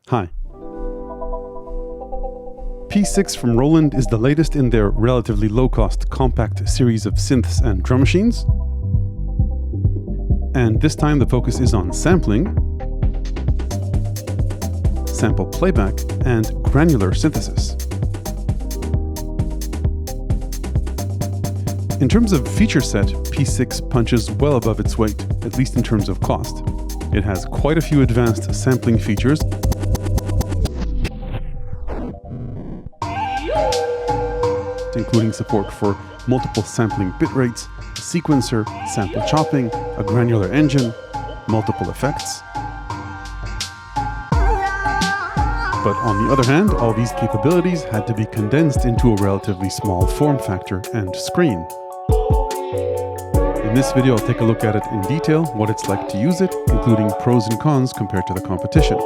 Hi. P-6 from Roland is the latest in their relatively low-cost compact series of synths and drum machines. And this time the focus is on sampling, sample playback, and granular synthesis. In terms of feature set, P-6 punches well above its weight, at least in terms of cost. It has quite a few advanced sampling features, including support for multiple sampling bit rates, a sequencer, sample chopping, a granular engine, multiple effects. But on the other hand, all these capabilities had to be condensed into a relatively small form factor and screen. In this video, I'll take a look at it in detail, what it's like to use it, including pros and cons compared to the competition.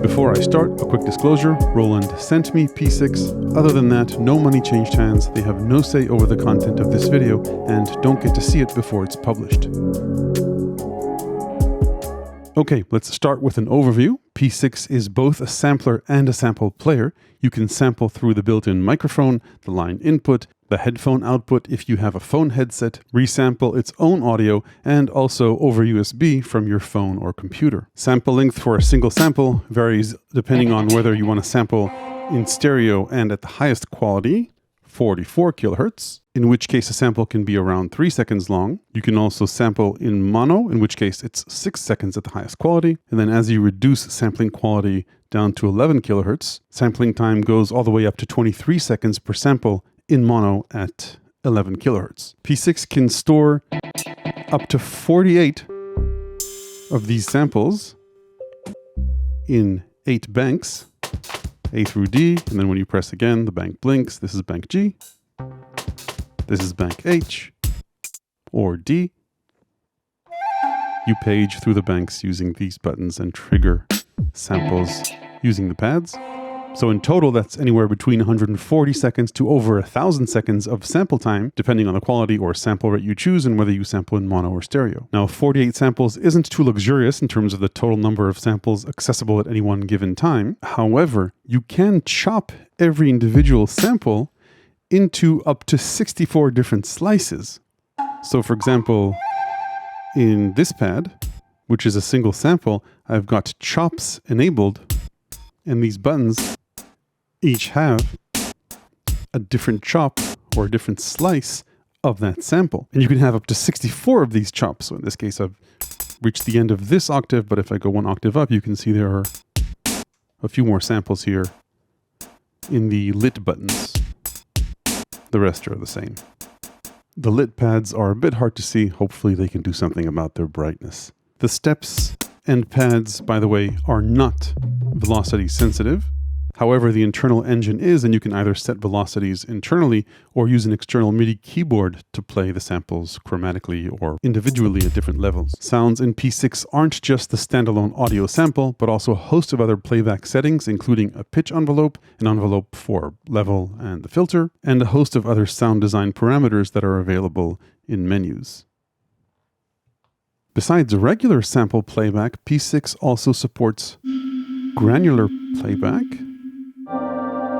Before I start, a quick disclosure, Roland sent me P-6. Other than that, no money changed hands, they have no say over the content of this video, and don't get to see it before it's published. Okay, let's start with an overview. P-6 is both a sampler and a sample player. You can sample through the built-in microphone, the line input, the headphone output if you have a phone headset, resample its own audio, and also over USB from your phone or computer. Sample length for a single sample varies depending on whether you want to sample in stereo and at the highest quality, 44 kilohertz, in which case a sample can be around 3 seconds long. You can also sample in mono, in which case it's 6 seconds at the highest quality. And then as you reduce sampling quality down to 11 kilohertz, sampling time goes all the way up to 23 seconds per sample in mono at 11 kilohertz. P-6 can store up to 48 of these samples in 8 banks, A through D, and then when you press again, the bank blinks. This is bank G, this is bank H, or D. You page through the banks using these buttons and trigger samples using the pads. So in total, that's anywhere between 140 seconds to over 1,000 seconds of sample time, depending on the quality or sample rate you choose and whether you sample in mono or stereo. Now, 48 samples isn't too luxurious in terms of the total number of samples accessible at any one given time. However, you can chop every individual sample into up to 64 different slices. So for example, in this pad, which is a single sample, I've got chops enabled, and these buttons each have a different chop or a different slice of that sample. And you can have up to 64 of these chops. So in this case, I've reached the end of this octave, but if I go one octave up, you can see there are a few more samples here in the lit buttons. The rest are the same. The lit pads are a bit hard to see. Hopefully they can do something about their brightness. The steps and pads, by the way, are not velocity sensitive. However, the internal engine is, and you can either set velocities internally or use an external MIDI keyboard to play the samples chromatically or individually at different levels. Sounds in P-6 aren't just the standalone audio sample, but also a host of other playback settings, including a pitch envelope, an envelope for level and the filter, and a host of other sound design parameters that are available in menus. Besides regular sample playback, P-6 also supports granular playback,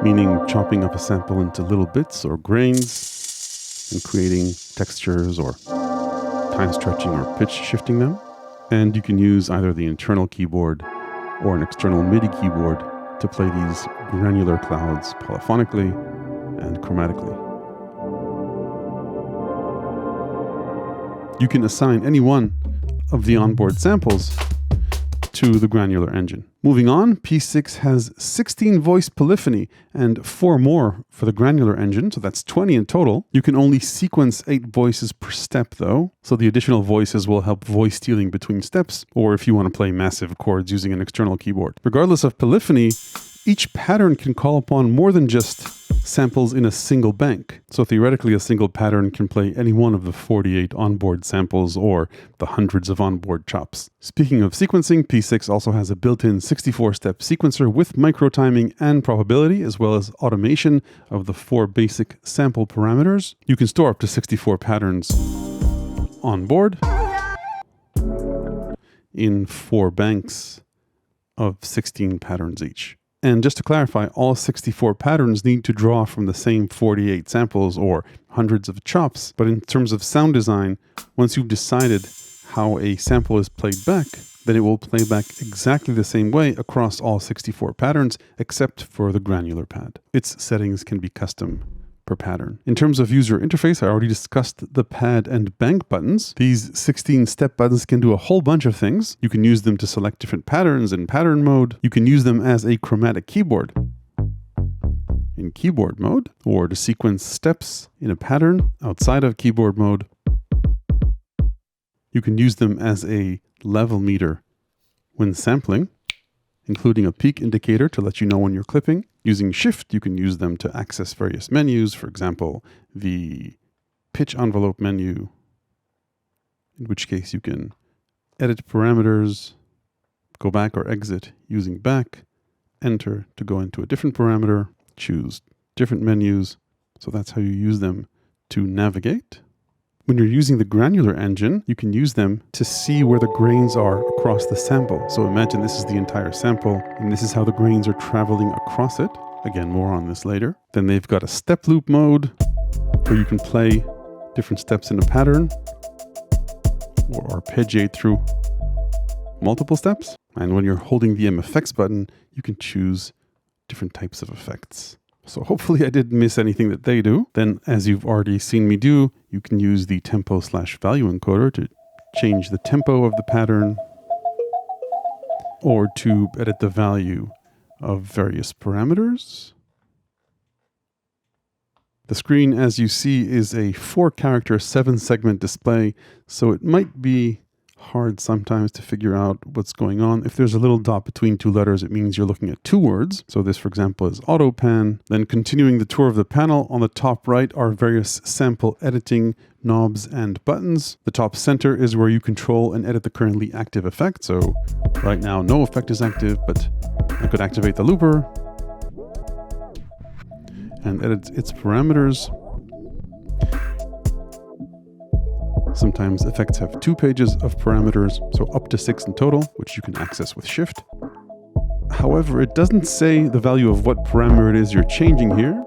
meaning chopping up a sample into little bits or grains and creating textures or time stretching or pitch shifting them. And you can use either the internal keyboard or an external MIDI keyboard to play these granular clouds polyphonically and chromatically. You can assign any one of the onboard samples to the granular engine. Moving on, P-6 has 16 voice polyphony and 4 more for the granular engine, so that's 20 in total. You can only sequence 8 voices per step though, so the additional voices will help voice stealing between steps, or if you want to play massive chords using an external keyboard. Regardless of polyphony, each pattern can call upon more than just samples in a single bank. So theoretically, a single pattern can play any one of the 48 onboard samples or the hundreds of onboard chops. Speaking of sequencing, P-6 also has a built-in 64-step sequencer with micro timing and probability, as well as automation of the 4 basic sample parameters. You can store up to 64 patterns on board in 4 banks of 16 patterns each. And just to clarify, all 64 patterns need to draw from the same 48 samples or hundreds of chops. But in terms of sound design, once you've decided how a sample is played back, then it will play back exactly the same way across all 64 patterns, except for the granular pad. Its settings can be custom per pattern. In terms of user interface, I already discussed the pad and bank buttons. These 16 step buttons can do a whole bunch of things. You can use them to select different patterns in pattern mode. You can use them as a chromatic keyboard in keyboard mode, or to sequence steps in a pattern outside of keyboard mode. You can use them as a level meter when sampling, including a peak indicator to let you know when you're clipping. Using Shift, you can use them to access various menus, for example, the pitch envelope menu, in which case you can edit parameters, go back or exit using back, enter to go into a different parameter, choose different menus. So that's how you use them to navigate. When you're using the granular engine, you can use them to see where the grains are across the sample. So imagine this is the entire sample, and this is how the grains are traveling across it. Again, more on this later. Then they've got a step loop mode, where you can play different steps in a pattern, or arpeggiate through multiple steps. And when you're holding the MFX button, you can choose different types of effects. So hopefully I didn't miss anything that they do. Then, as you've already seen me do, you can use the tempo/value encoder to change the tempo of the pattern, or to edit the value of various parameters. The screen, as you see, is a 4-character 7-segment display, so it might be hard sometimes to figure out what's going on. If there's a little dot between 2 letters, it means you're looking at 2 words. So this, for example, is auto pan. Then continuing the tour of the panel, on the top right are various sample editing knobs and buttons. The top center is where you control and edit the currently active effect. So right now, no effect is active, but I could activate the looper and edit its parameters. Sometimes effects have 2 pages of parameters, so up to 6 in total, which you can access with Shift. However, it doesn't say the value of what parameter it is you're changing here,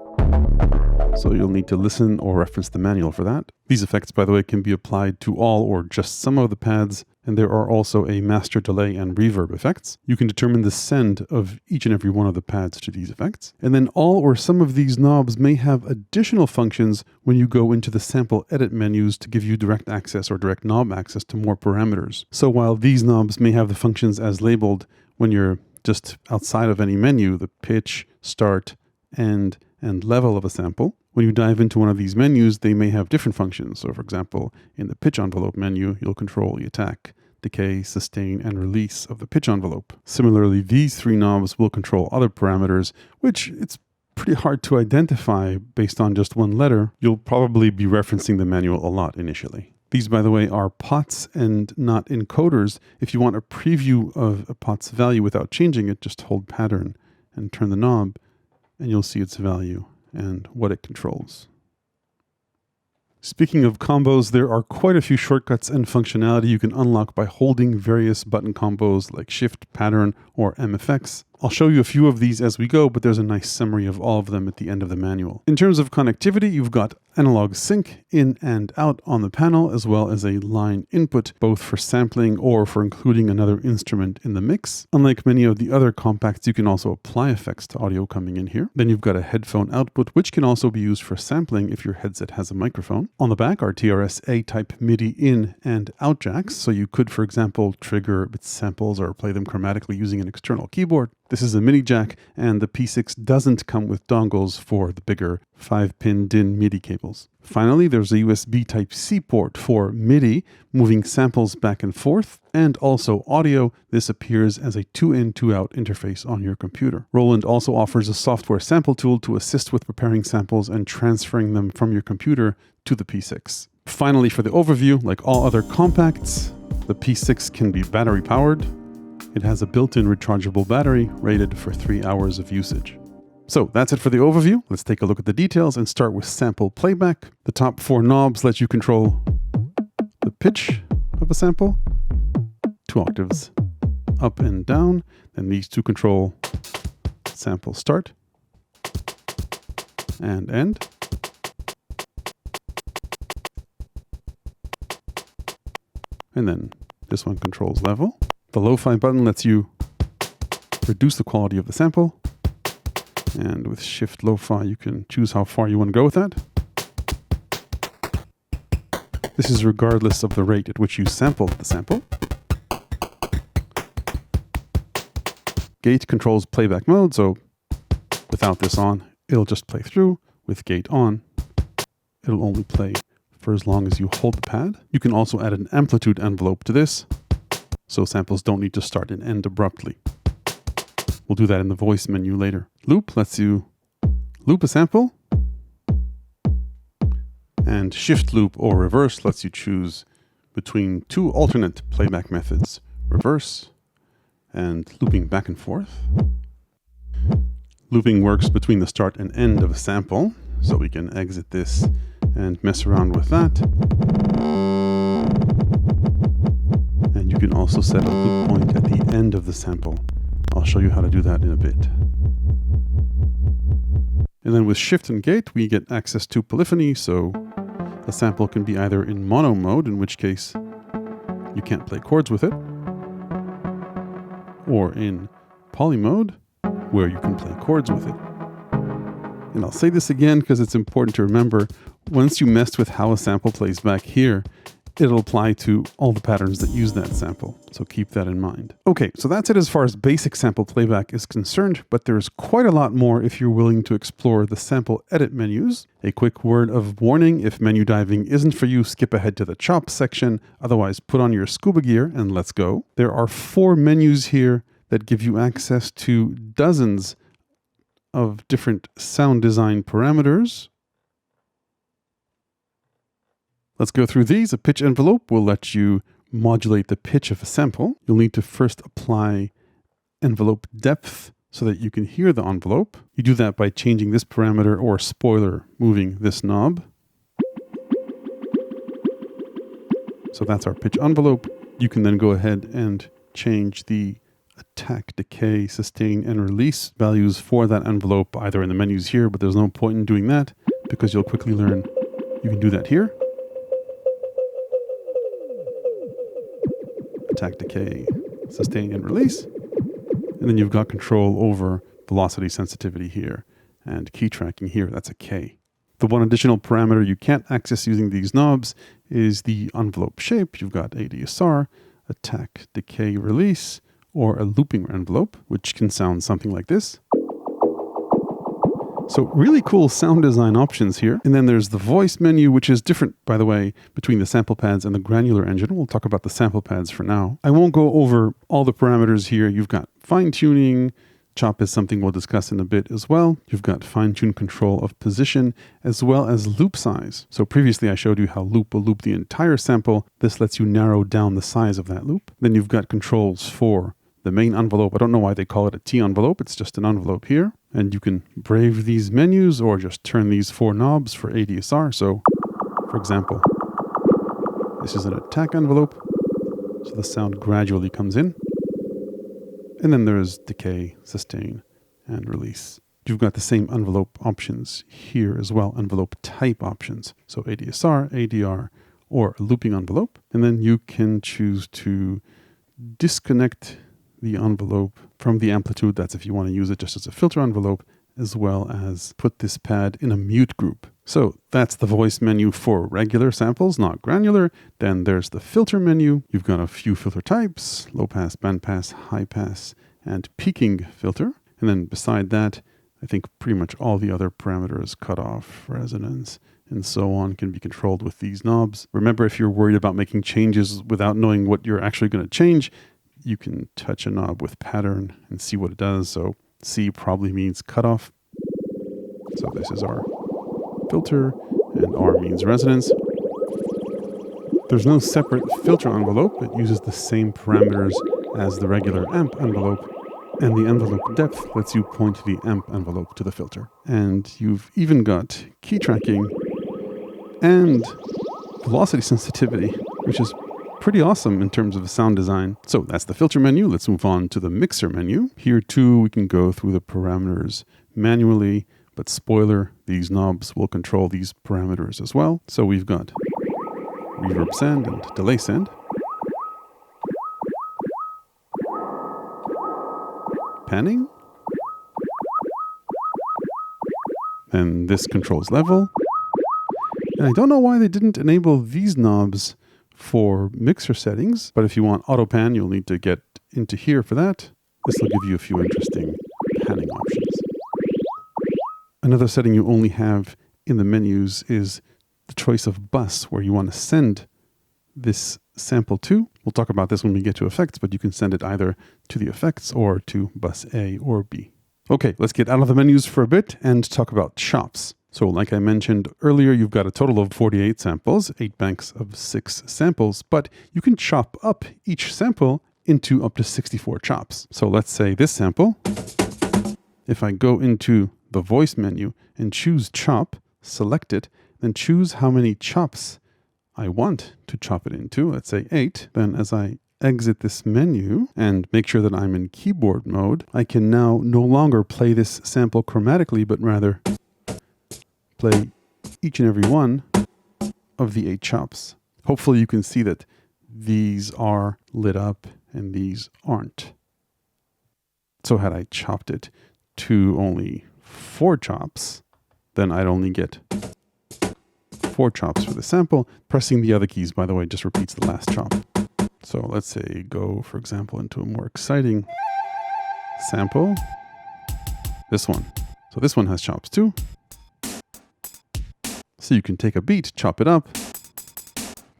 so you'll need to listen or reference the manual for that. These effects, by the way, can be applied to all or just some of the pads, and there are also a master delay and reverb effects. You can determine the send of each and every one of the pads to these effects. And then all or some of these knobs may have additional functions when you go into the sample edit menus to give you direct access or direct knob access to more parameters. So while these knobs may have the functions as labeled when you're just outside of any menu, the pitch, start, end, and level of a sample, when you dive into one of these menus, they may have different functions. So for example, in the pitch envelope menu, you'll control the attack, decay, sustain, and release of the pitch envelope. Similarly, these 3 knobs will control other parameters, which it's pretty hard to identify based on just one letter. You'll probably be referencing the manual a lot initially. These, by the way, are pots and not encoders. If you want a preview of a pot's value without changing it, just hold pattern and turn the knob, and you'll see its value and what it controls. Speaking of combos, there are quite a few shortcuts and functionality you can unlock by holding various button combos like Shift, Pattern, or MFX. I'll show you a few of these as we go, but there's a nice summary of all of them at the end of the manual. In terms of connectivity, you've got analog sync in and out on the panel, as well as a line input, both for sampling or for including another instrument in the mix. Unlike many of the other compacts, you can also apply effects to audio coming in here. Then you've got a headphone output, which can also be used for sampling if your headset has a microphone. On the back are TRS-A type MIDI in and out jacks, so you could, for example, trigger bit samples or play them chromatically using an external keyboard. This is a mini jack, and the P-6 doesn't come with dongles for the bigger 5-pin DIN MIDI cables. Finally, there's a USB Type-C port for MIDI, moving samples back and forth, and also audio. This appears as a 2-in, 2-out interface on your computer. Roland also offers a software sample tool to assist with preparing samples and transferring them from your computer to the P-6. Finally, for the overview, like all other compacts, the P-6 can be battery powered. It has a built-in rechargeable battery rated for 3 hours of usage. So that's it for the overview. Let's take a look at the details and start with sample playback. The top 4 knobs let you control the pitch of a sample, 2 octaves up and down. Then these two control sample start and end. And then this one controls level. The lo-fi button lets you reduce the quality of the sample. And with Shift Lo-Fi, you can choose how far you want to go with that. This is regardless of the rate at which you sampled the sample. Gate controls playback mode, so without this on, it'll just play through. With gate on, it'll only play for as long as you hold the pad. You can also add an amplitude envelope to this, so samples don't need to start and end abruptly. We'll do that in the voice menu later. Loop lets you loop a sample, and shift loop or reverse lets you choose between two alternate playback methods, reverse and looping back and forth. Looping works between the start and end of a sample, so we can exit this and mess around with that. And you can also set a loop point at the end of the sample. I'll show you how to do that in a bit. And then with shift and gate, we get access to polyphony, so a sample can be either in mono mode, in which case you can't play chords with it, or in poly mode, where you can play chords with it. And I'll say this again because it's important to remember, once you messed with how a sample plays back here, it'll apply to all the patterns that use that sample. So keep that in mind. Okay, so that's it as far as basic sample playback is concerned, but there's quite a lot more if you're willing to explore the sample edit menus. A quick word of warning, if menu diving isn't for you, skip ahead to the chop section. Otherwise, put on your scuba gear and let's go. There are 4 menus here that give you access to dozens of different sound design parameters. Let's go through these. A pitch envelope will let you modulate the pitch of a sample. You'll need to first apply envelope depth so that you can hear the envelope. You do that by changing this parameter or spoiler, moving this knob. So that's our pitch envelope. You can then go ahead and change the attack, decay, sustain, and release values for that envelope either in the menus here, but there's no point in doing that because you'll quickly learn you can do that here. Attack, decay, sustain, and release. And then you've got control over velocity sensitivity here and key tracking here. That's a K. The one additional parameter you can't access using these knobs is the envelope shape. You've got ADSR, attack, decay, release, or a looping envelope, which can sound something like this. So really cool sound design options here. And then there's the voice menu, which is different, by the way, between the sample pads and the Granular engine. We'll talk about the sample pads for now. I won't go over all the parameters here. You've got fine tuning. Chop is something we'll discuss in a bit as well. You've got fine-tune control of position as well as loop size. So previously I showed you how loop will loop the entire sample. This lets you narrow down the size of that loop. Then you've got controls for the main envelope. I don't know why they call it a T envelope. It's just an envelope here. And you can brave these menus or just turn these 4 knobs for ADSR. So, for example, this is an attack envelope. So the sound gradually comes in. And then there's decay, sustain, and release. You've got the same envelope options here as well, envelope type options. So ADSR, ADR, or a looping envelope. And then you can choose to disconnect the envelope from the amplitude. That's if you want to use it just as a filter envelope, as well as put this pad in a mute group. So that's the voice menu for regular samples, not granular. Then there's the filter menu. You've got a few filter types, low pass, band pass, high pass, and peaking filter. And then beside that, I think pretty much all the other parameters, cutoff, resonance, and so on, can be controlled with these knobs. Remember, if you're worried about making changes without knowing what you're actually going to change, you can touch a knob with pattern and see what it does. So C probably means cutoff. So this is our filter, and R means resonance. There's no separate filter envelope. It uses the same parameters as the regular amp envelope, and the envelope depth lets you point the amp envelope to the filter. And you've even got key tracking and velocity sensitivity, which is pretty awesome in terms of sound design. So that's the filter menu. Let's move on to the mixer menu. Here too, we can go through the parameters manually, but spoiler, these knobs will control these parameters as well. So we've got reverb send and delay send. Panning. And this controls level. And I don't know why they didn't enable these knobs for mixer settings, but if you want auto pan, you'll need to get into here for that. This will give you a few interesting panning options. Another setting you only have in the menus is the choice of bus, where you want to send this sample to. We'll talk about this when we get to effects, but you can send it either to the effects or to bus A or B. Okay, let's get out of the menus for a bit and talk about chops. So like I mentioned earlier, you've got a total of 48 samples, 8 banks of 6 samples, but you can chop up each sample into up to 64 chops. So let's say this sample, if I go into the voice menu and choose chop, select it, then choose how many chops I want to chop it into, let's say 8, then as I exit this menu and make sure that I'm in keyboard mode, I can now no longer play this sample chromatically, but rather play each and every one of the 8 chops. Hopefully you can see that these are lit up and these aren't. So had I chopped it to only 4 chops, then I'd only get 4 chops for the sample. Pressing the other keys, by the way, just repeats the last chop. So let's say go, for example, into a more exciting sample. This one. So this one has chops too. So you can take a beat, chop it up,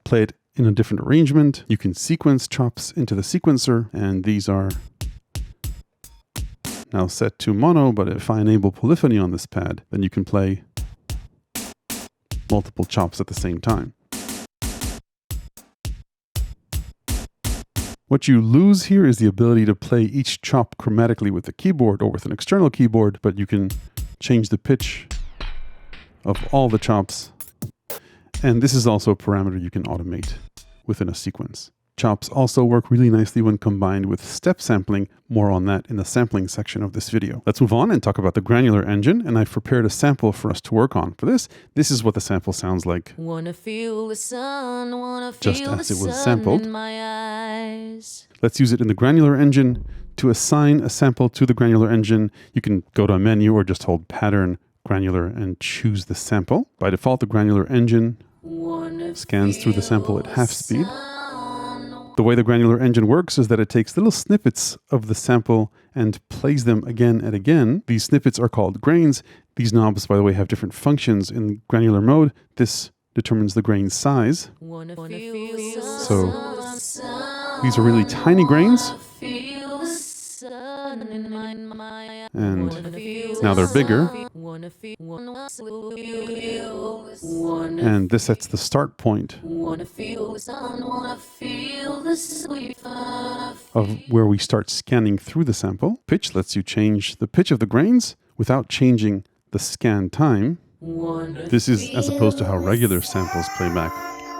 play it in a different arrangement. You can sequence chops into the sequencer, and these are now set to mono, but if I enable polyphony on this pad, then you can play multiple chops at the same time. What you lose here is the ability to play each chop chromatically with the keyboard or with an external keyboard, but you can change the pitch of all the chops. And this is also a parameter you can automate within a sequence. Chops also work really nicely when combined with step sampling. More on that in the sampling section of this video. Let's move on and talk about the Granular engine. And I've prepared a sample for us to work on. For this is what the sample sounds like. Wanna feel the sun, wanna feel just as it was sampled. In my eyes. Let's use it in the Granular engine. To assign a sample to the Granular engine, you can go to a menu or just hold Pattern, Granular, and choose the sample. By default, the Granular engine scans through the sample at half speed. The way the Granular engine works is that it takes little snippets of the sample and plays them again and again. These snippets are called grains. These knobs, by the way, have different functions. In granular mode, this determines the grain size. So these are really tiny grains. And now they're bigger. And this sets the start point of where we start scanning through the sample. Pitch lets you change the pitch of the grains without changing the scan time. This is as opposed to how regular samples play back,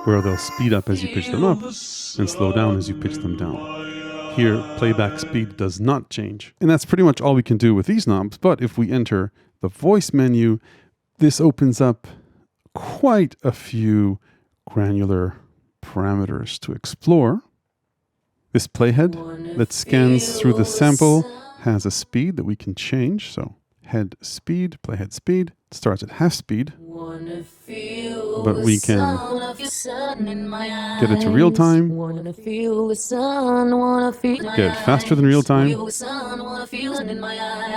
where they'll speed up as you pitch them up and slow down as you pitch them down. Here, playback speed does not change. And that's pretty much all we can do with these knobs. But if we enter the voice menu, this opens up quite a few granular parameters to explore. This playhead that scans through the sample has a speed that we can change. So head speed, playhead speed, starts at half speed. But we can get it to real time, get it faster than real time,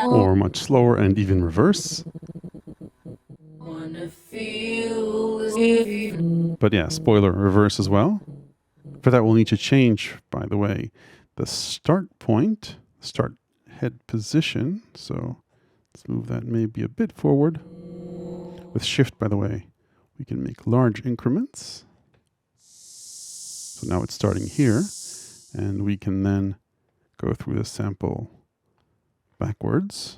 or much slower and even reverse. But yeah, spoiler, reverse as well. For that, we'll need to change, by the way, the start point, start head position. So let's move that maybe a bit forward. With shift, by the way, we can make large increments. So now it's starting here, and we can then go through the sample backwards.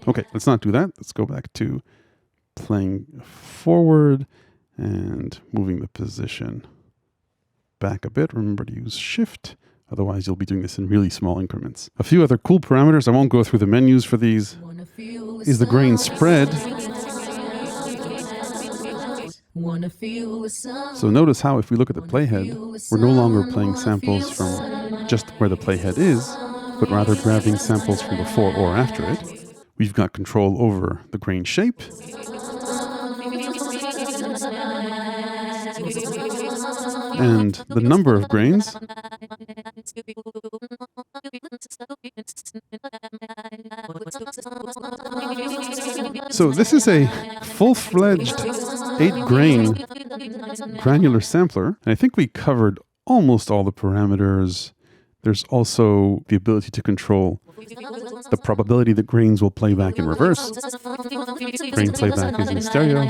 Okay, let's not do that. Let's go back to playing forward, and moving the position back a bit. Remember to use Shift. Otherwise, you'll be doing this in really small increments. A few other cool parameters, I won't go through the menus for these, is the grain spread. So notice how if we look at the playhead, we're no longer playing samples from just where the playhead is, but rather grabbing samples from before or after it. We've got control over the grain shape. And the number of grains. So this is a full-fledged 8-grain granular sampler. And I think we covered almost all the parameters. There's also the ability to control the probability that grains will play back in reverse. Grain playback is in stereo.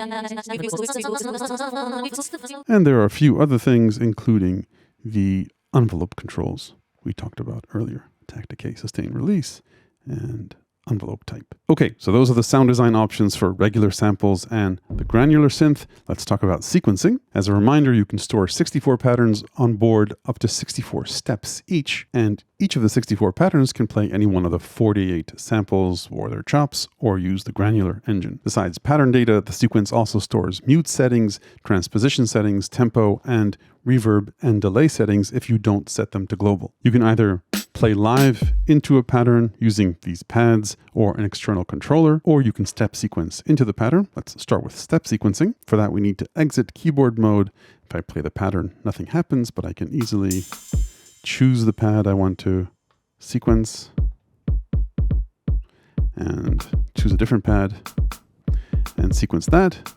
And there are a few other things, including the envelope controls we talked about earlier. Attack, decay, sustain, release, and envelope type. Okay, so those are the sound design options for regular samples and the granular synth. Let's talk about sequencing. As a reminder, you can store 64 patterns on board, up to 64 steps each, and each of the 64 patterns can play any one of the 48 samples or their chops, or use the granular engine. Besides pattern data, the sequence also stores mute settings, transposition settings, tempo, and reverb and delay settings if you don't set them to global. You can either play live into a pattern using these pads or an external controller, or you can step sequence into the pattern. Let's start with step sequencing. For that, we need to exit keyboard mode. If I play the pattern, nothing happens, but I can easily choose the pad I want to sequence and choose a different pad and sequence that.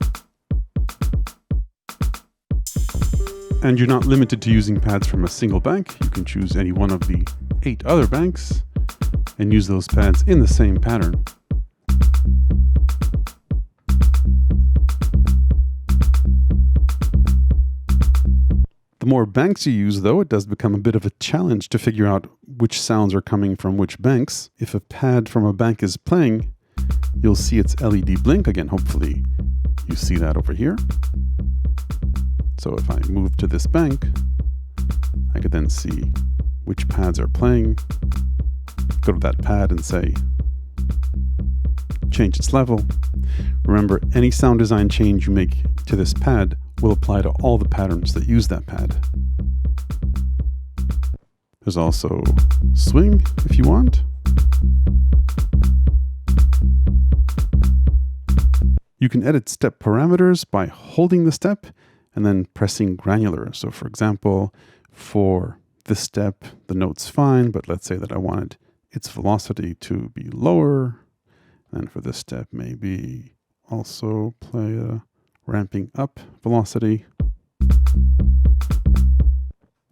And you're not limited to using pads from a single bank. You can choose any one of the 8 other banks and use those pads in the same pattern. The more banks you use, though, it does become a bit of a challenge to figure out which sounds are coming from which banks. If a pad from a bank is playing, you'll see its LED blink. Again, hopefully you see that over here. So if I move to this bank, I could then see which pads are playing. Go to that pad and say, change its level. Remember, any sound design change you make to this pad will apply to all the patterns that use that pad. There's also swing if you want. You can edit step parameters by holding the step and then pressing granular. So for example, for this step, the note's fine, but let's say that I wanted its velocity to be lower. And for this step, maybe also play a ramping up velocity.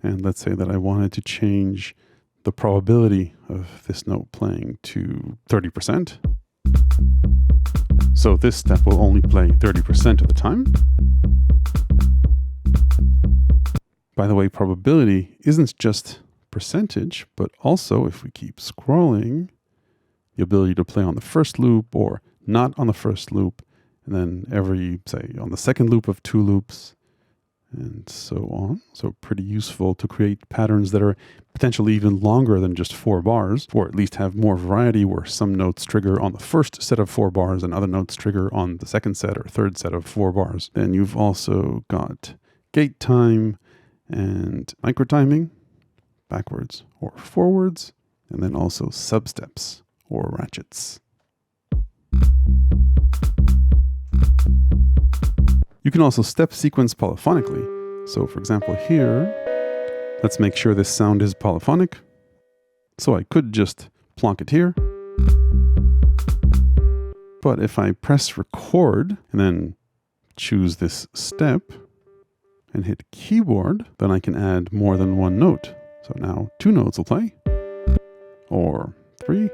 And let's say that I wanted to change the probability of this note playing to 30%. So this step will only play 30% of the time. By the way, probability isn't just percentage, but also if we keep scrolling, the ability to play on the first loop or not on the first loop, and then every, say, on the second loop of 2 loops, and so on. So pretty useful to create patterns that are potentially even longer than just 4 bars, or at least have more variety where some notes trigger on the first set of 4 bars and other notes trigger on the second set or third set of 4 bars. Then you've also got gate time and micro timing, backwards or forwards, and then also substeps or ratchets. You can also step sequence polyphonically. So for example here, let's make sure this sound is polyphonic. So I could just plonk it here. But if I press record and then choose this step and hit keyboard, then I can add more than 1 note. So now 2 notes will play, or 3.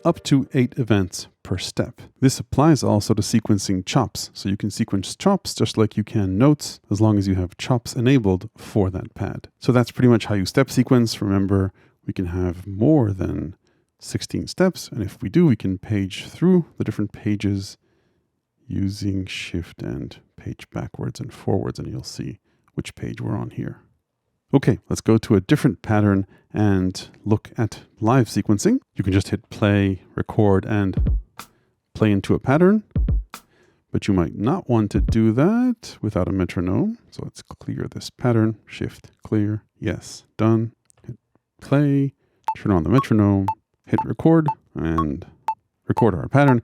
Up to 8 events per step. This applies also to sequencing chops. So you can sequence chops just like you can notes, as long as you have chops enabled for that pad. So that's pretty much how you step sequence. Remember, we can have more than 16 steps. And if we do, we can page through the different pages using Shift and page backwards and forwards, and you'll see which page we're on here. Okay, let's go to a different pattern and look at live sequencing. You can just hit play, record, and play into a pattern, but you might not want to do that without a metronome. So let's clear this pattern, Shift, clear, yes, done. Hit play, turn on the metronome, hit record, and record our pattern.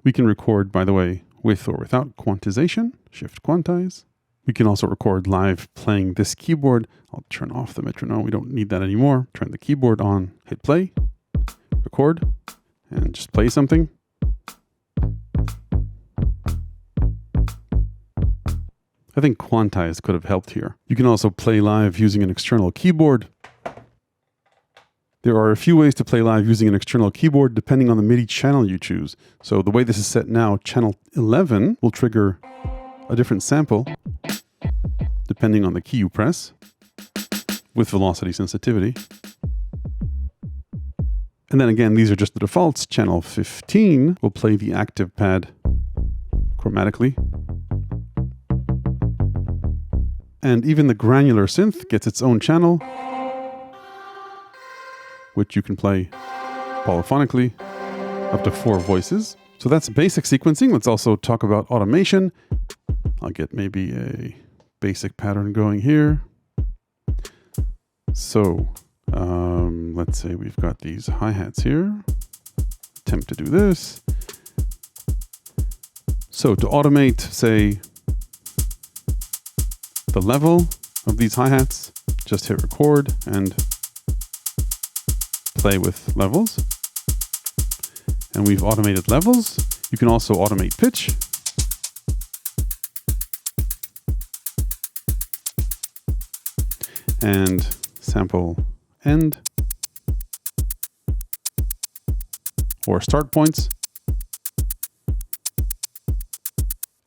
We can record, by the way, with or without quantization, Shift quantize. We can also record live playing this keyboard. I'll turn off the metronome, we don't need that anymore. Turn the keyboard on, hit play, record, and just play something. I think quantize could have helped here. You can also play live using an external keyboard. There are a few ways to play live using an external keyboard depending on the MIDI channel you choose. So the way this is set now, channel 11 will trigger a different sample depending on the key you press with velocity sensitivity. And then again, these are just the defaults. Channel 15 will play the active pad chromatically. And even the granular synth gets its own channel, which you can play polyphonically, up to 4 voices. So that's basic sequencing. Let's also talk about automation. I'll get maybe a basic pattern going here. So let's say we've got these hi-hats here. Attempt to do this. So to automate, say, the level of these hi-hats, just hit record and play with levels. And we've automated levels. You can also automate pitch. And sample end or start points.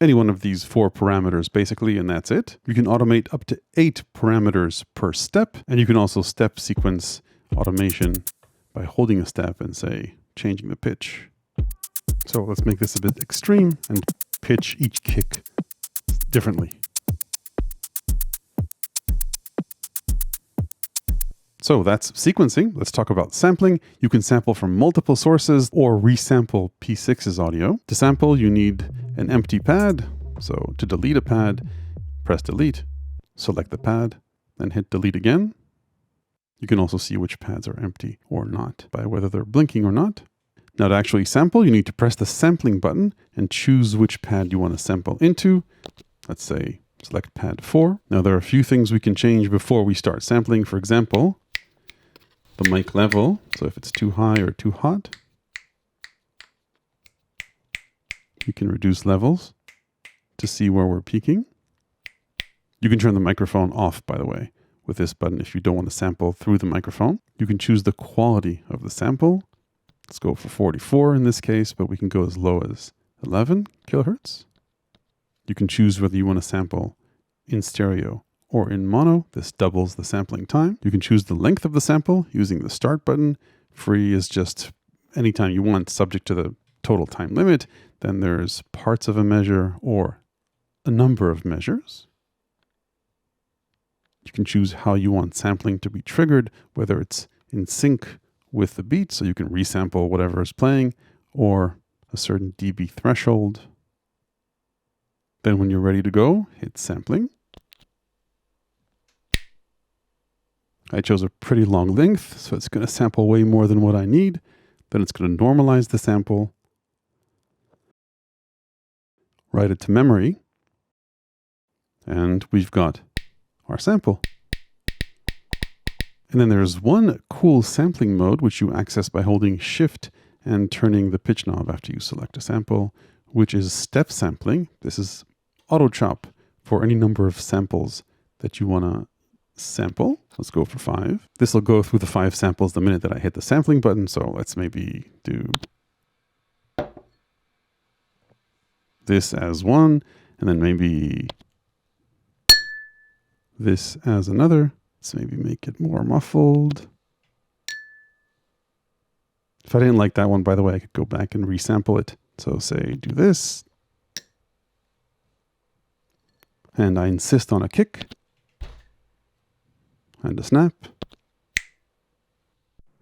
Any one of these 4 parameters basically, and that's it. You can automate up to 8 parameters per step, and you can also step sequence automation by holding a step and say, changing the pitch. So let's make this a bit extreme and pitch each kick differently. So that's sequencing. Let's talk about sampling. You can sample from multiple sources or resample P-6's audio. To sample, you need an empty pad. So to delete a pad, press delete, select the pad, then hit delete again. You can also see which pads are empty or not by whether they're blinking or not. Now to actually sample, you need to press the sampling button and choose which pad you want to sample into. Let's say select pad 4. Now there are a few things we can change before we start sampling. For example, the mic level. So if it's too high or too hot, we can reduce levels to see where we're peaking. You can turn the microphone off, by the way, with this button if you don't want to sample through the microphone. You can choose the quality of the sample. Let's go for 44 in this case, but we can go as low as 11 kilohertz. You can choose whether you want to sample in stereo or in mono. This doubles the sampling time. You can choose the length of the sample using the start button. Free is just anytime you want, subject to the total time limit. Then there's parts of a measure or a number of measures. You can choose how you want sampling to be triggered, whether it's in sync with the beat, so you can resample whatever is playing, or a certain dB threshold. Then when you're ready to go, hit sampling. I chose a pretty long length, so it's going to sample way more than what I need. Then it's going to normalize the sample, write it to memory, and we've got our sample. And then there's one cool sampling mode, which you access by holding Shift and turning the pitch knob after you select a sample, which is step sampling. This is auto chop for any number of samples that you want to sample. Let's go for 5. This will go through the 5 samples the minute that I hit the sampling button. So let's maybe do this as 1, and then maybe this as another. Let's maybe make it more muffled. If I didn't like that one, by the way, I could go back and resample it. So say do this. And I insist on a kick and a snap.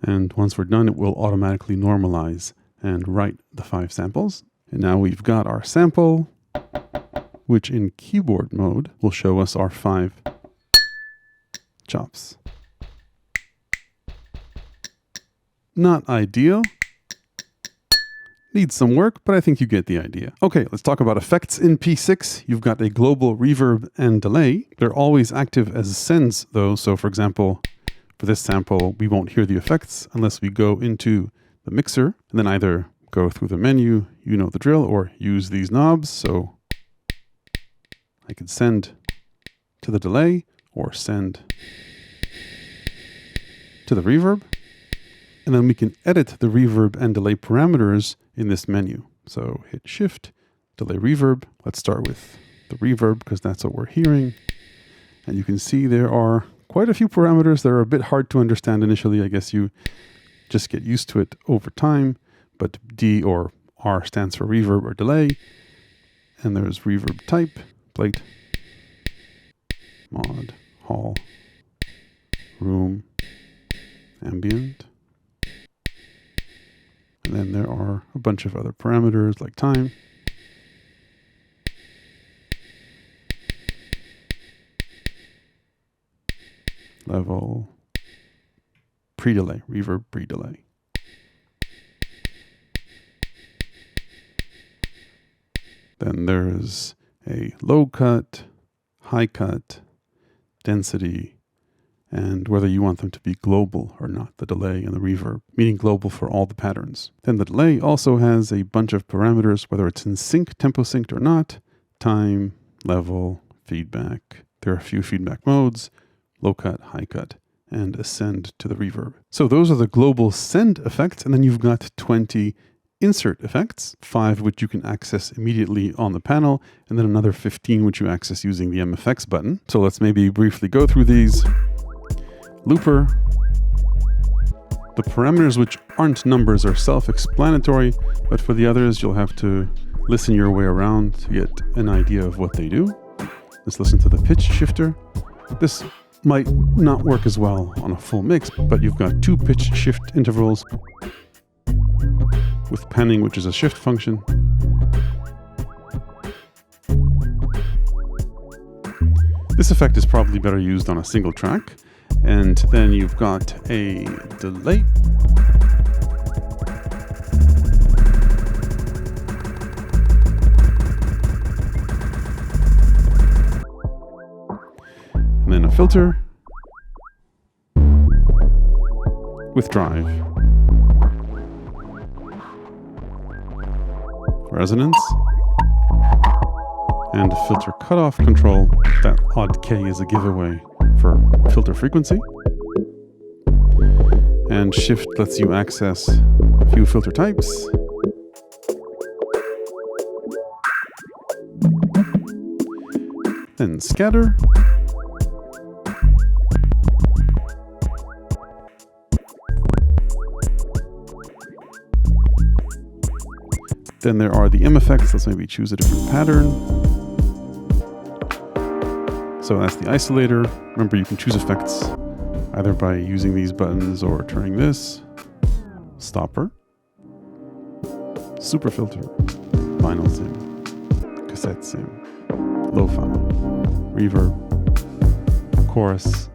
And once we're done, it will automatically normalize and write the 5 samples. And now we've got our sample, which in keyboard mode will show us our 5 chops. Not ideal. Needs some work, but I think you get the idea. Okay, let's talk about effects in P-6. You've got a global reverb and delay. They're always active as sends though. So for example, for this sample, we won't hear the effects unless we go into the mixer and then either go through the menu, you know the drill, or use these knobs. So I could send to the delay or send to the reverb. And then we can edit the reverb and delay parameters in this menu. So hit Shift, delay reverb. Let's start with the reverb because that's what we're hearing. And you can see there are quite a few parameters that are a bit hard to understand initially. I guess you just get used to it over time. But D or R stands for reverb or delay. And there's reverb type, plate, mod, hall, room, ambient. And then there are a bunch of other parameters like time. Level, pre-delay, reverb pre-delay. Then there's a low cut, high cut, density, and whether you want them to be global or not, the delay and the reverb, meaning global for all the patterns. Then the delay also has a bunch of parameters, whether it's in sync, tempo synced or not, time, level, feedback. There are a few feedback modes, low cut, high cut, and ascend to the reverb. So those are the global send effects, and then you've got 20 insert effects, 5 which you can access immediately on the panel, and then another 15 which you access using the MFX button. So let's maybe briefly go through these. Looper. The parameters which aren't numbers are self-explanatory, but for the others you'll have to listen your way around to get an idea of what they do. Let's listen to the pitch shifter. This might not work as well on a full mix, but you've got 2 pitch shift intervals with panning, which is a shift function. This effect is probably better used on a single track. And then you've got a delay. And then a filter with drive. Resonance. And a filter cutoff control. That odd K is a giveaway for filter frequency. And shift lets you access a few filter types. Then scatter. Then there are the M effects. Let's maybe choose a different pattern. So that's the isolator. Remember, you can choose effects either by using these buttons or turning this. Stopper. Super filter. Vinyl sim. Cassette sim. Lo-fi. Reverb. Chorus.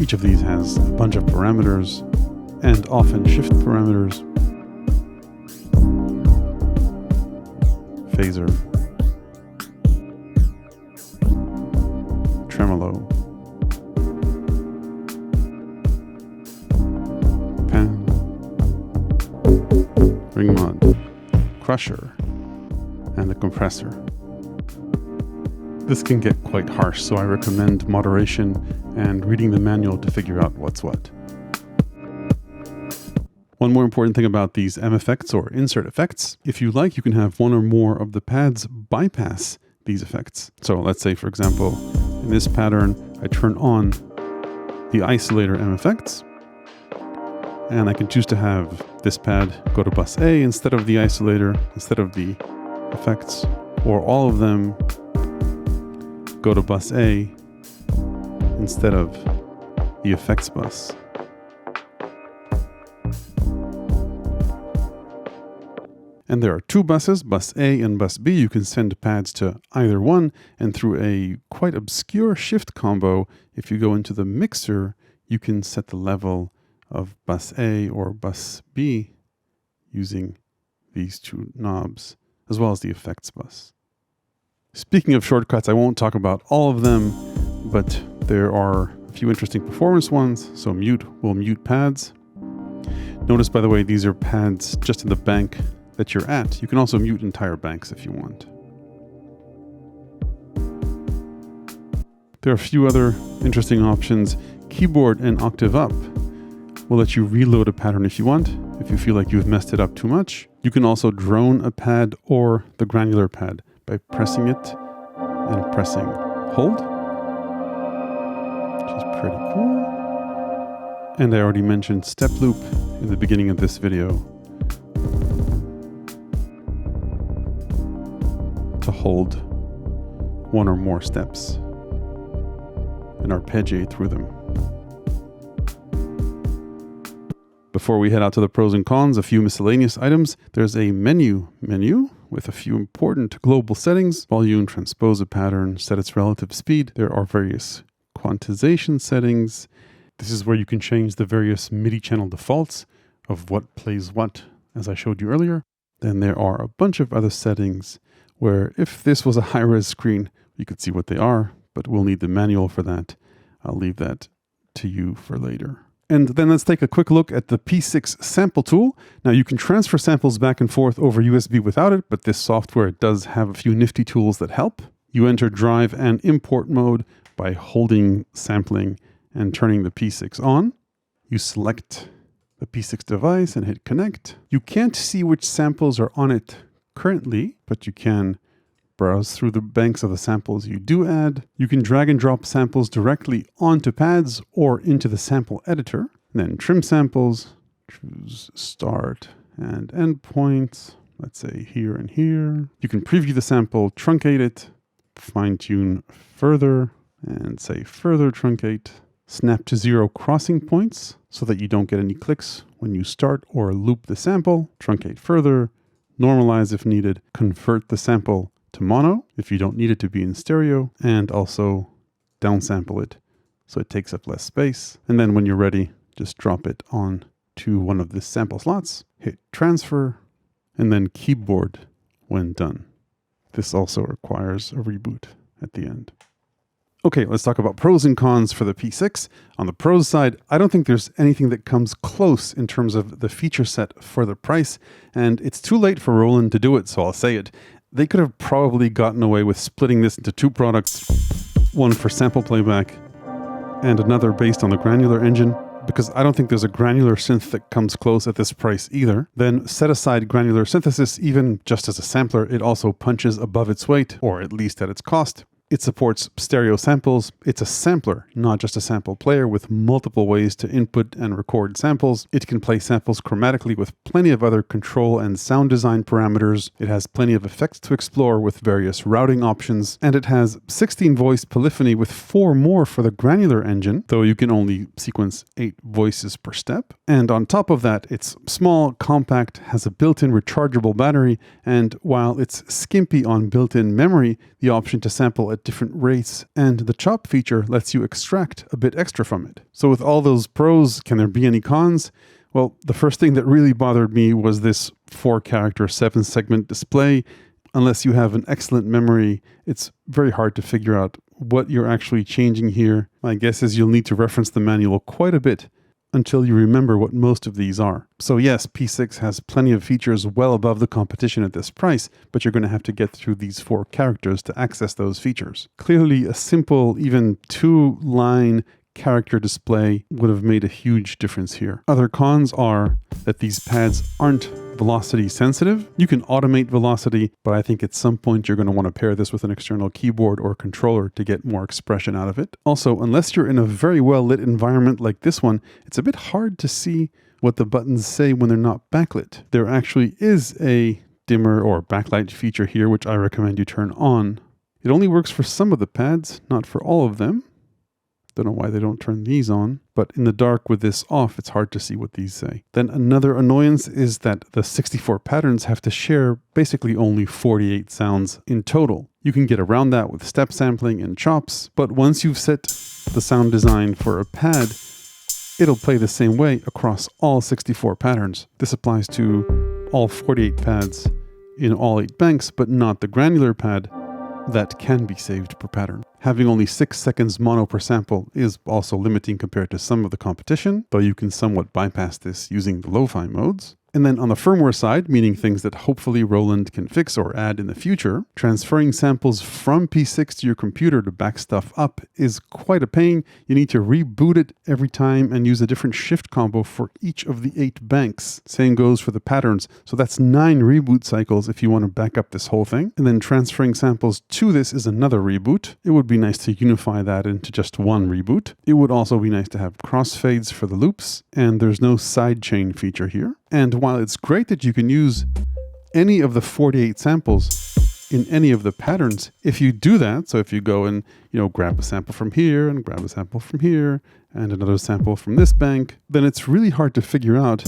Each of these has a bunch of parameters and often shift parameters. Phaser. Tremolo, pan, ring mod, crusher, and the compressor. This can get quite harsh, so I recommend moderation and reading the manual to figure out what's what. One more important thing about these M effects or insert effects, if you like, you can have one or more of the pads bypass these effects. So let's say, for example, In this pattern, I turn on the isolator M effects, and I can choose to have this pad go to bus A instead of the isolator, instead of the effects, or all of them go to bus A instead of the effects bus. And there are two buses, bus A and bus B. You can send pads to either one, and through a quite obscure shift combo, if you go into the mixer, you can set the level of bus A or bus B using these two knobs, as well as the effects bus. Speaking of shortcuts, I won't talk about all of them, but there are a few interesting performance ones. So mute will mute pads. Notice, by the way, these are pads just in the bank that you're at. You can also mute entire banks if you want. There are a few other interesting options. Keyboard and octave up will let you reload a pattern if you want, if you feel like you've messed it up too much. You can also drone a pad or the granular pad by pressing it and pressing hold, which is pretty cool. And I already mentioned step loop in the beginning of this video to hold one or more steps and arpeggiate through them. Before we head out to the pros and cons, a few miscellaneous items. There's a menu with a few important global settings: volume, transpose a pattern, set its relative speed. There are various quantization settings. This is where you can change the various MIDI channel defaults of what plays what, as I showed you earlier. Then there are a bunch of other settings where if this was a high-res screen, you could see what they are, but we'll need the manual for that. I'll leave that to you for later. And then let's take a quick look at the P-6 sample tool. Now you can transfer samples back and forth over USB without it, but this software does have a few nifty tools that help. You enter drive and import mode by holding sampling and turning the P-6 on. You select the P-6 device and hit connect. You can't see which samples are on it currently, but you can browse through the banks of the samples you do add. You can drag and drop samples directly onto pads or into the sample editor. Then trim samples, choose start and end points. Let's say here and here. You can preview the sample, truncate it, fine tune further, and say further truncate. Snap to 0 crossing points so that you don't get any clicks when you start or loop the sample. Truncate further, normalize if needed, convert the sample to mono if you don't need it to be in stereo, and also downsample it so it takes up less space. And then when you're ready, just drop it on to one of the sample slots, hit transfer, and then keyboard when done. This also requires a reboot at the end. Okay, let's talk about pros and cons for the P-6. On the pros side, I don't think there's anything that comes close in terms of the feature set for the price, and it's too late for Roland to do it, so I'll say it. They could have probably gotten away with splitting this into two products, one for sample playback and another based on the Granular engine, because I don't think there's a granular synth that comes close at this price either. Then set aside granular synthesis, even just as a sampler, it also punches above its weight, or at least at its cost. It supports stereo samples. It's a sampler, not just a sample player, with multiple ways to input and record samples. It can play samples chromatically with plenty of other control and sound design parameters. It has plenty of effects to explore with various routing options. And it has 16-voice polyphony with 4 more for the Granular engine, though you can only sequence 8 voices per step. And on top of that, it's small, compact, has a built-in rechargeable battery, and while it's skimpy on built-in memory, the option to sample at different rates and the chop feature lets you extract a bit extra from it. So with all those pros, can there be any cons? Well, the first thing that really bothered me was this 4-character 7-segment display. Unless you have an excellent memory, it's very hard to figure out what you're actually changing here. My guess is you'll need to reference the manual quite a bit until you remember what most of these are. So yes, P-6 has plenty of features well above the competition at this price, but you're going to have to get through these 4 characters to access those features. Clearly, a simple, even 2-line character display would have made a huge difference here. Other cons are that these pads aren't velocity sensitive. You can automate velocity, but I think at some point you're going to want to pair this with an external keyboard or controller to get more expression out of it. Also, unless you're in a very well lit environment like this one, it's a bit hard to see what the buttons say when they're not backlit. There actually is a dimmer or backlight feature here, which I recommend you turn on. It only works for some of the pads, not for all of them. Don't know why they don't turn these on, but in the dark with this off, it's hard to see what these say. Then another annoyance is that the 64 patterns have to share basically only 48 sounds in total. You can get around that with step sampling and chops, but once you've set the sound design for a pad, it'll play the same way across all 64 patterns. This applies to all 48 pads in all 8 banks, but not the granular pad that can be saved per pattern. Having only 6 seconds mono per sample is also limiting compared to some of the competition, though you can somewhat bypass this using the lo-fi modes. And then on the firmware side, meaning things that hopefully Roland can fix or add in the future, transferring samples from P-6 to your computer to back stuff up is quite a pain. You need to reboot it every time and use a different shift combo for each of the 8 banks. Same goes for the patterns. So that's 9 reboot cycles if you want to back up this whole thing. And then transferring samples to this is another reboot. It would be nice to unify that into just one reboot. It would also be nice to have crossfades for the loops, and there's no sidechain feature here. And while it's great that you can use any of the 48 samples in any of the patterns, if you do that, so if you go and, grab a sample from here and grab a sample from here and another sample from this bank, then it's really hard to figure out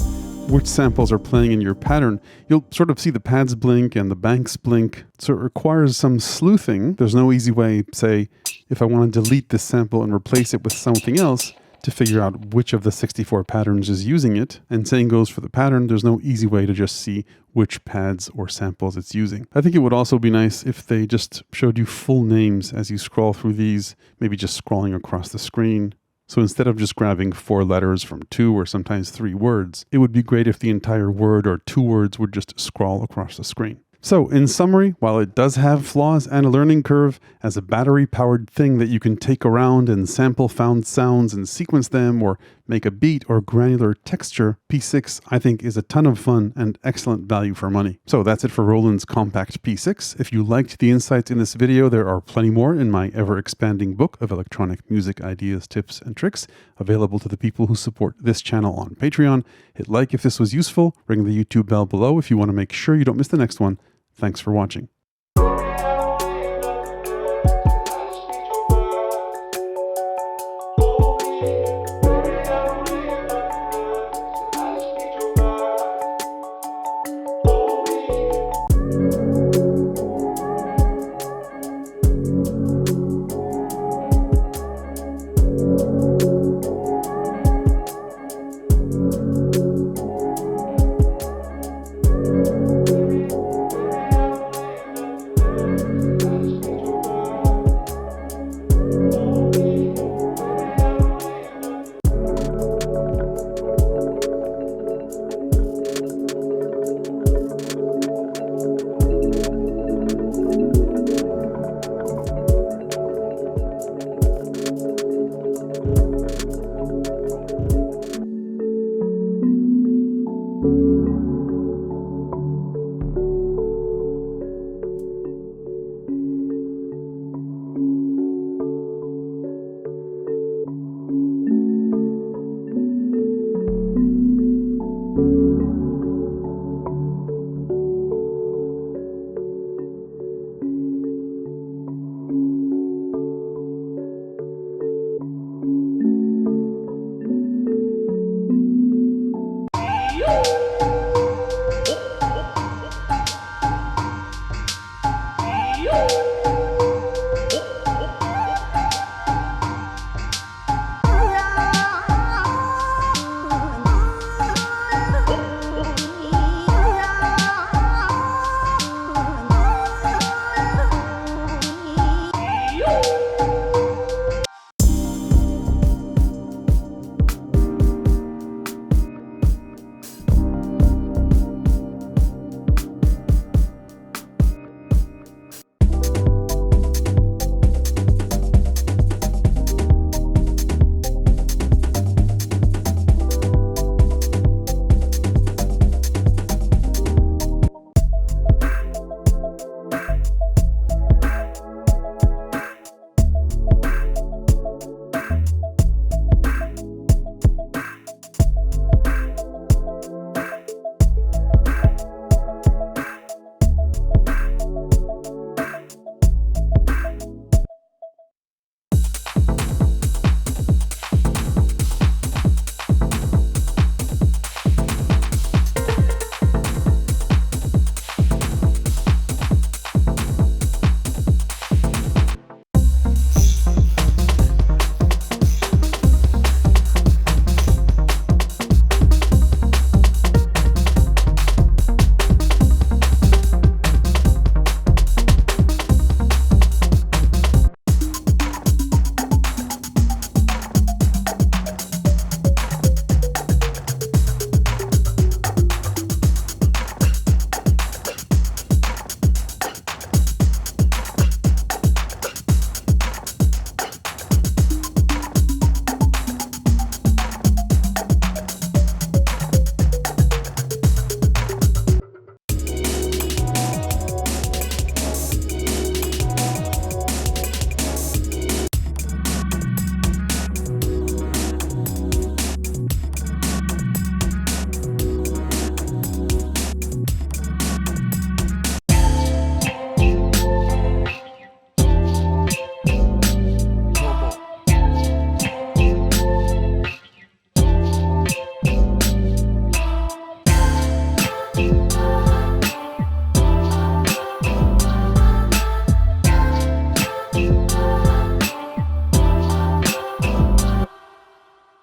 which samples are playing in your pattern. You'll sort of see the pads blink and the banks blink, so it requires some sleuthing. There's no easy way, say, if I want to delete this sample and replace it with something else, to figure out which of the 64 patterns is using it. And same goes for the pattern. There's no easy way to just see which pads or samples it's using. I think it would also be nice if they just showed you full names as you scroll through these, maybe just scrolling across the screen. So instead of just grabbing 4 letters from 2 or sometimes 3 words, it would be great if the entire word or 2 words would just scroll across the screen. So in summary, while it does have flaws and a learning curve, as a battery-powered thing that you can take around and sample found sounds and sequence them or make a beat or granular texture, P-6 I think is a ton of fun and excellent value for money. So that's it for Roland's compact P-6. If you liked the insights in this video, there are plenty more in my ever-expanding book of electronic music ideas, tips, and tricks, available to the people who support this channel on Patreon. Hit like if this was useful, ring the YouTube bell below if you want to make sure you don't miss the next one. Thanks for watching.